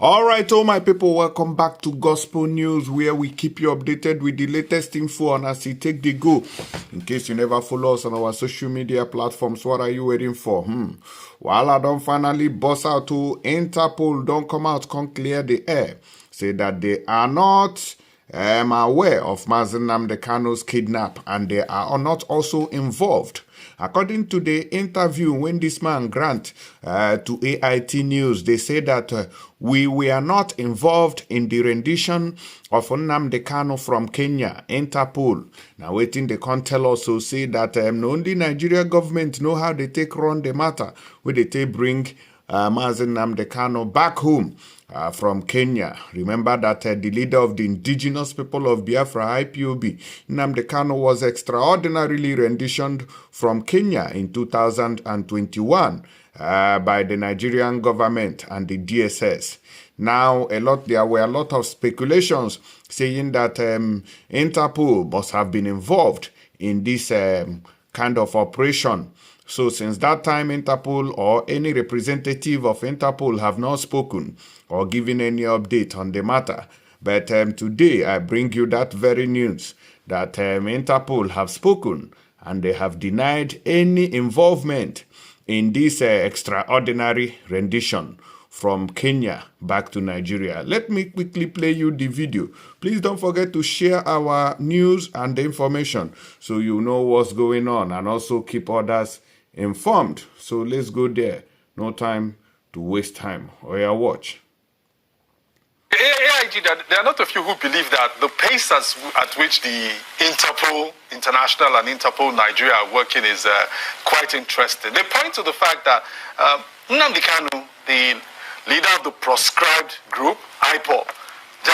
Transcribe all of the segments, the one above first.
All right, all my people, welcome back to Gospel News, where we keep you updated with the latest info on as it take the go. In case you never follow us on our social media platforms, what are you waiting for? While I don't finally bust out to Interpol, don't come out, come clear the air. Say that they are not aware of Nnamdi Kanu's kidnap, and they are not also involved. According to the interview when this man grant to AIT News, they say that we were not involved in the rendition of Nnamdi Kanu from Kenya, Interpol. Now waiting, they can't tell us to say that only Nigeria government know how they take run the matter, where they take bring Nnamdi Kanu back home from Kenya. Remember that the leader of the indigenous people of Biafra, IPOB, Nnamdi Kanu, was extraordinarily renditioned from Kenya in 2021 by the Nigerian government and the DSS. Now, there were a lot of speculations saying that Interpol must have been involved in this kind of operation. So since that time, Interpol or any representative of Interpol have not spoken or given any update on the matter. But today, I bring you that very news that Interpol have spoken and they have denied any involvement in this extraordinary rendition from Kenya back to Nigeria. Let me quickly play you the video. Please don't forget to share our news and the information so you know what's going on and also keep others informed. So let's go there. No time to waste time. Oh yeah, watch. AIG, there are not a few who believe that the pace at which the Interpol International and Interpol Nigeria are working is quite interesting. They point to the fact that Nnamdi Kanu, the leader of the proscribed group, IPOB,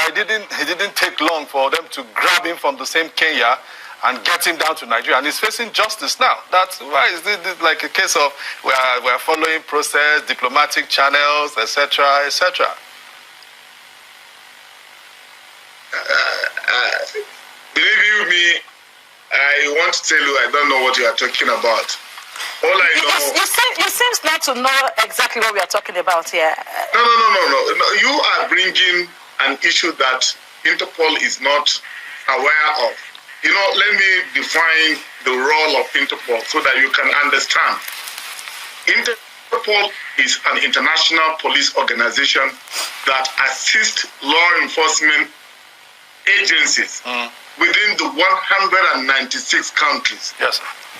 it didn't take long for them to grab him from the same Kenya and get him down to Nigeria, and he's facing justice now. That's why is this like a case of we're following process, diplomatic channels, etc., etc. Believe you me, I want to tell you I don't know what you are talking about. All I know... You seems not to know exactly what we are talking about here. No. You are bringing an issue that Interpol is not aware of. You know, let me define the role of Interpol so that you can understand. Interpol is an international police organization that assists law enforcement agencies within the 196 countries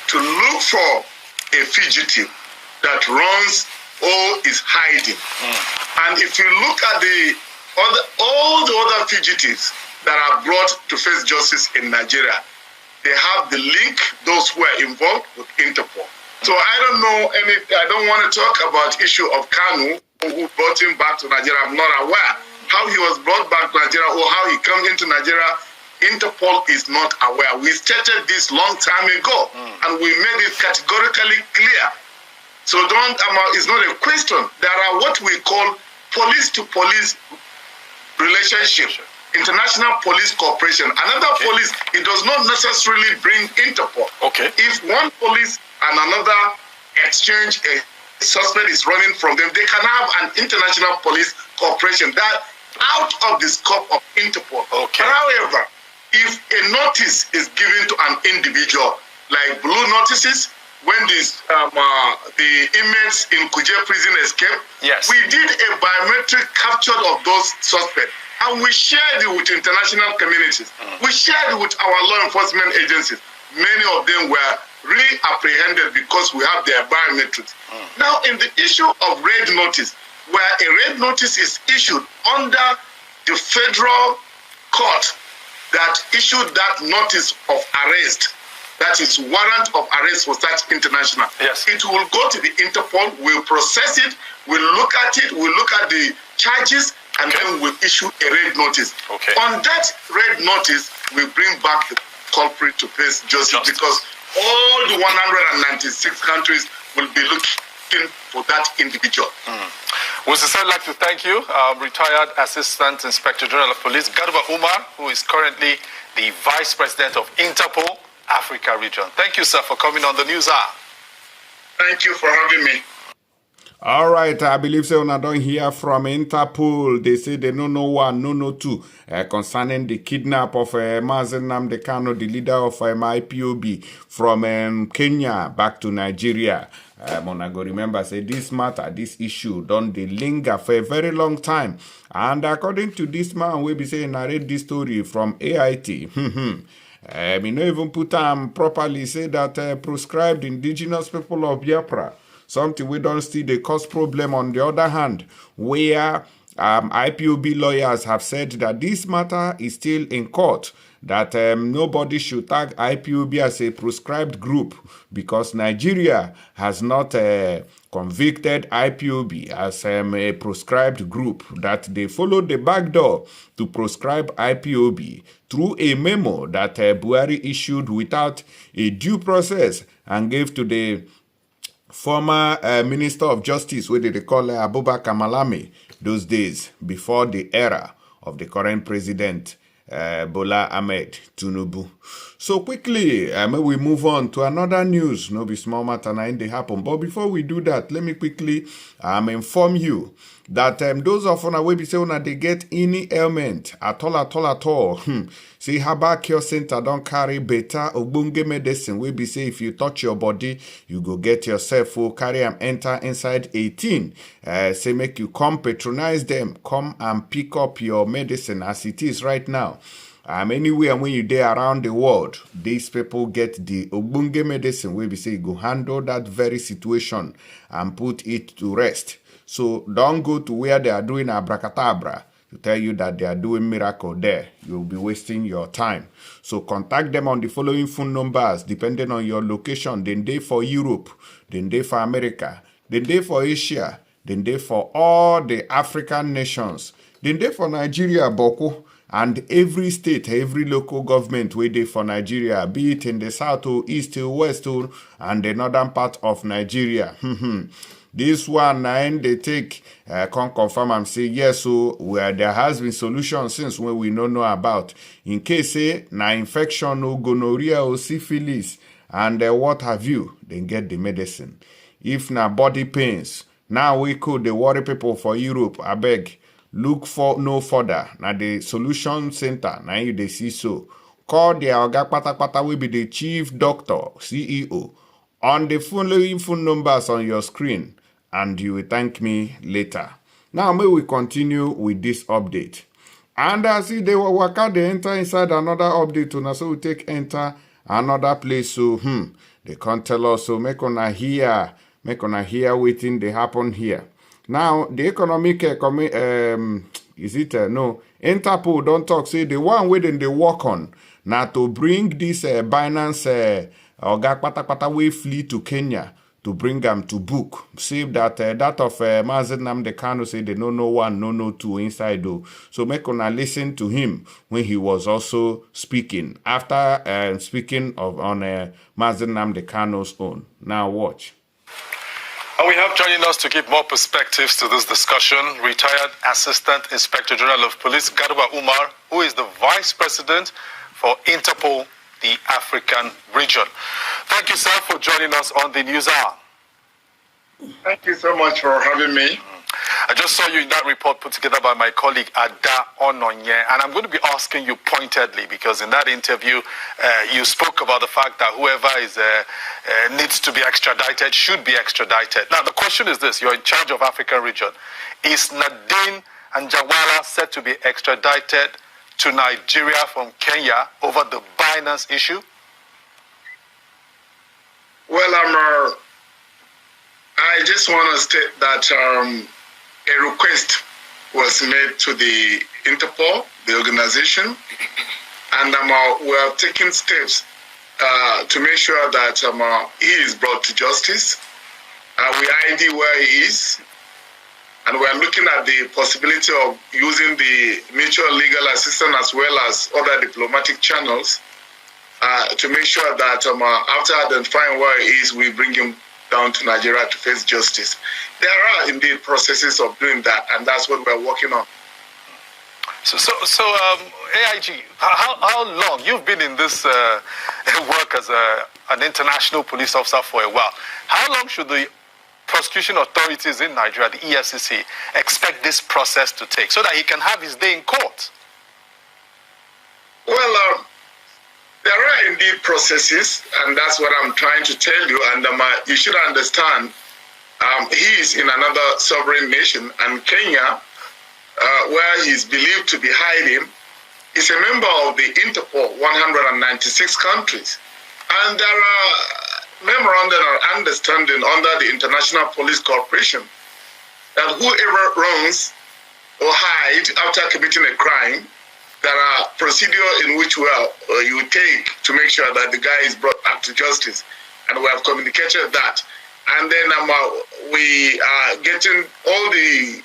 to look for a fugitive that runs or is hiding. And if you look at all the other fugitives that are brought to face justice in Nigeria, they have the link, those who are involved with Interpol. So I don't want to talk about issue of Kanu, who brought him back to Nigeria. I'm not aware how he was brought back to Nigeria or how he comes into Nigeria. Interpol is not aware. We stated this long time ago, and we made it categorically clear. So it's not a question. There are what we call police-to-police relationship. International police cooperation. Another police, it does not necessarily bring Interpol. Okay. If one police and another exchange, a suspect is running from them, they can have an international police cooperation that out of the scope of Interpol. Okay. However, if a notice is given to an individual, like blue notices, when the inmates in Kuje prison escaped, we did a biometric capture of those suspects. And we shared it with international communities. We shared it with our law enforcement agencies. Many of them were re-apprehended because we have their biometrics. Now, in the issue of red notice, where a red notice is issued under the federal court that issued that notice of arrest, that is warrant of arrest for such international. It will go to the Interpol, we'll process it, we'll look at it, we'll look at the charges, and then we'll issue a red notice. On that red notice, we bring back the culprit to face justice because all the 196 countries will be looking for that individual. We sincerely like to thank you, retired Assistant Inspector General of Police, Garba Umar, who is currently the Vice President of Interpol Africa region. Thank you, sir, for coming on the News Hour. Thank you for having me. All right, I believe so. Now don't hear from Interpol. They say they no know one, no know two, concerning the kidnap of Nnamdi Kanu, the leader of IPOB, from Kenya back to Nigeria. I go remember, say this matter, this issue, don't they linger for a very long time. And according to this man, we be saying narrate this story from AIT. Me no even put properly say that proscribed indigenous people of Biafra. Something we don't see they cause problem on the other hand, where IPOB lawyers have said that this matter is still in court, that nobody should tag IPOB as a proscribed group because Nigeria has not convicted IPOB as a proscribed group, that they followed the back door to proscribe IPOB through a memo that Buhari issued without a due process and gave to the former Minister of Justice, what did they call Abubakar Malami, those days before the era of the current president, Bola Ahmed Tinubu. So quickly, may we move on to another news. No be small matter now they happen. But before we do that, let me quickly inform you that those of una wey be say una they get any ailment at all. See, Herbal Cure Center don't carry better ogbonge medicine. We be say if you touch your body, you go get yourself carry them enter inside 18. Say make you come patronize them, come and pick up your medicine as it is right now. Anywhere when you there around the world, these people get the ogbonge medicine. We be say go handle that very situation and put it to rest. So don't go to where they are doing abracadabra to tell you that they are doing miracle there. You'll be wasting your time. So contact them on the following phone numbers depending on your location. Then they for Europe, then they for America, then they for Asia, then they for all the African nations, then they for Nigeria, Boko, and every state, every local government where they for Nigeria, be it in the south or east or west or and the northern part of Nigeria. This one, they take, can confirm and say, yes, so where there has been solution since when we don't know about. In case, say, na infection or gonorrhea or syphilis, and what have you, then get the medicine. If na body pains, now we could the worry people for Europe, I beg, look for no further. Now the solution center, now you they see so. Call the Oga Pata will be the chief doctor, CEO, on the following phone numbers on your screen, and you will thank me later. Now, may we continue with this update. And I see they will work out, they enter inside another update, and so we take enter another place. So, they can't tell us, so make on hear waiting they happen here. Now, the economic, Interpol don't talk, say the one waiting they work on, now to bring this Binance, Oga Pata way flee to Kenya, to bring them to book. See that that of Nnamdi Kanu say they no know one, no know two inside though. So make una listen to him when he was also speaking. After speaking on Nnamdi Kanu's own. Now watch. And we have joining us to give more perspectives to this discussion, retired Assistant Inspector General of Police, Garba Umar, who is the Vice President for Interpol, the African region. Thank you, sir, for joining us on the News Hour. Thank you so much for having me. I just saw you in that report put together by my colleague Ada Ononye, and I'm going to be asking you pointedly because in that interview you spoke about the fact that whoever is needs to be extradited should be extradited. Now the question is this: you're in charge of African region. Is Nadine and Jawara set to be extradited to Nigeria from Kenya over the Binance issue? Well, I just want to state that a request was made to the Interpol, the organization, and we have taken steps to make sure that he is brought to justice. We ID where he is, and we are looking at the possibility of using the mutual legal assistance as well as other diplomatic channels to make sure that after identifying where he is, we bring him down to Nigeria to face justice. There are indeed processes of doing that, and that's what we're working on. So AIG, how long? You've been in this work as an international police officer for a while. How long should the prosecution authorities in Nigeria, the EFCC, expect this process to take so that he can have his day in court? Well, there are indeed processes, and that's what I'm trying to tell you. And you should understand, he is in another sovereign nation, and Kenya, where he's believed to be hiding, is a member of the Interpol, 196 countries. And there are memorandum of understanding under the International Police Corporation that whoever runs or hides after committing a crime, there are procedures in which you take to make sure that the guy is brought back to justice. And we have communicated that. And then we are getting all the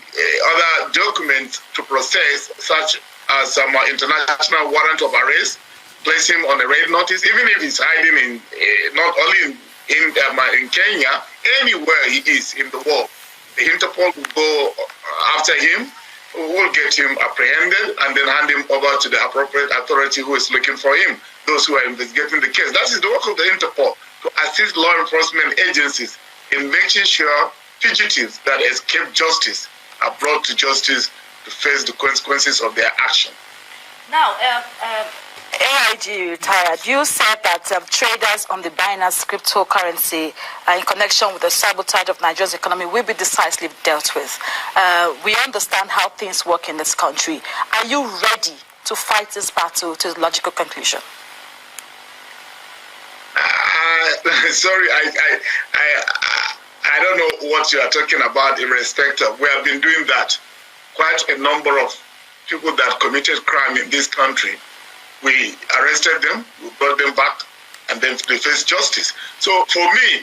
other documents to process, such as international warrant of arrest, place him on a red notice, even if he's hiding in not only in Kenya, anywhere he is in the world. The Interpol will go after him, will get him apprehended, and then hand him over to the appropriate authority who is looking for him, those who are investigating the case. That is the work of the Interpol, to assist law enforcement agencies in making sure fugitives that escape justice are brought to justice to face the consequences of their action. Now, AIG retired. You said that traders on the Binance cryptocurrency in connection with the sabotage of Nigeria's economy will be decisively dealt with. We understand how things work in this country. Are you ready to fight this battle to its logical conclusion? Sorry, I don't know what you are talking about in respect of. We have been doing that. Quite a number of people that committed crime in this country, we arrested them, we brought them back, and then they face justice. So for me,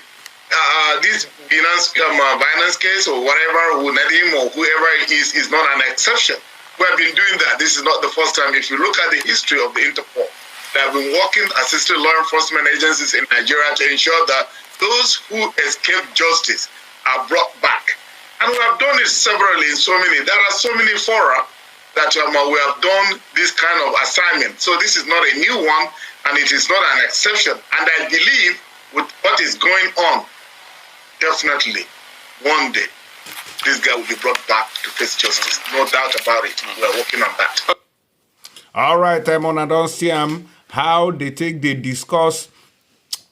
this Binance case or whatever, Nadim or whoever it is not an exception. We have been doing that. This is not the first time. If you look at the history of the Interpol, they have been working, assisting law enforcement agencies in Nigeria to ensure that those who escape justice are brought back. And we have done it severally in so many. There are so many fora that we have done this kind of assignment. So this is not a new one, and it is not an exception. And I believe with what is going on, definitely one day this guy will be brought back to face justice. No doubt about it. We are working on that. All right, I don't see how they discuss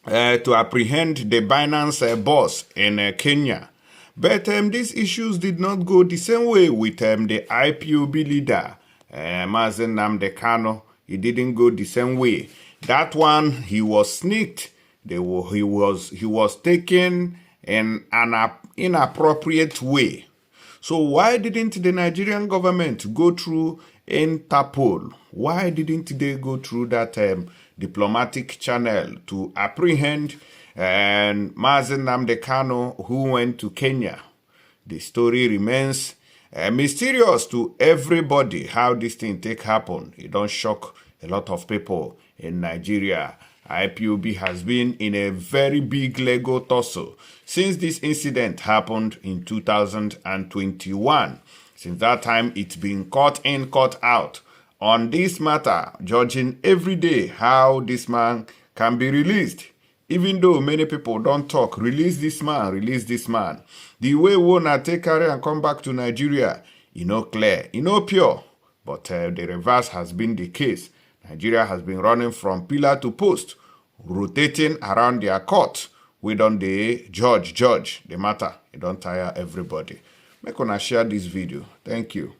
to apprehend the Binance boss in Kenya. But these issues did not go the same way with the IPOB leader, Nnamdi Kanu. It didn't go the same way. That one, he was sneaked. He was taken in an inappropriate way. So why didn't the Nigerian government go through Interpol? Why didn't they go through that diplomatic channel to apprehend Nnamdi Kanu, who went to Kenya? The story remains mysterious to everybody how this thing happen. It don't shock a lot of people in Nigeria. IPOB has been in a very big Lego tussle since this incident happened in 2021. Since that time, it's been caught in, caught out on this matter, judging every day how this man can be released. Even though many people don't talk, release this man, release this man. The way we wanna take carry and come back to Nigeria, clear, pure. But the reverse has been the case. Nigeria has been running from pillar to post, rotating around their court. We don't judge the matter. It don't tire everybody. Make una share this video. Thank you.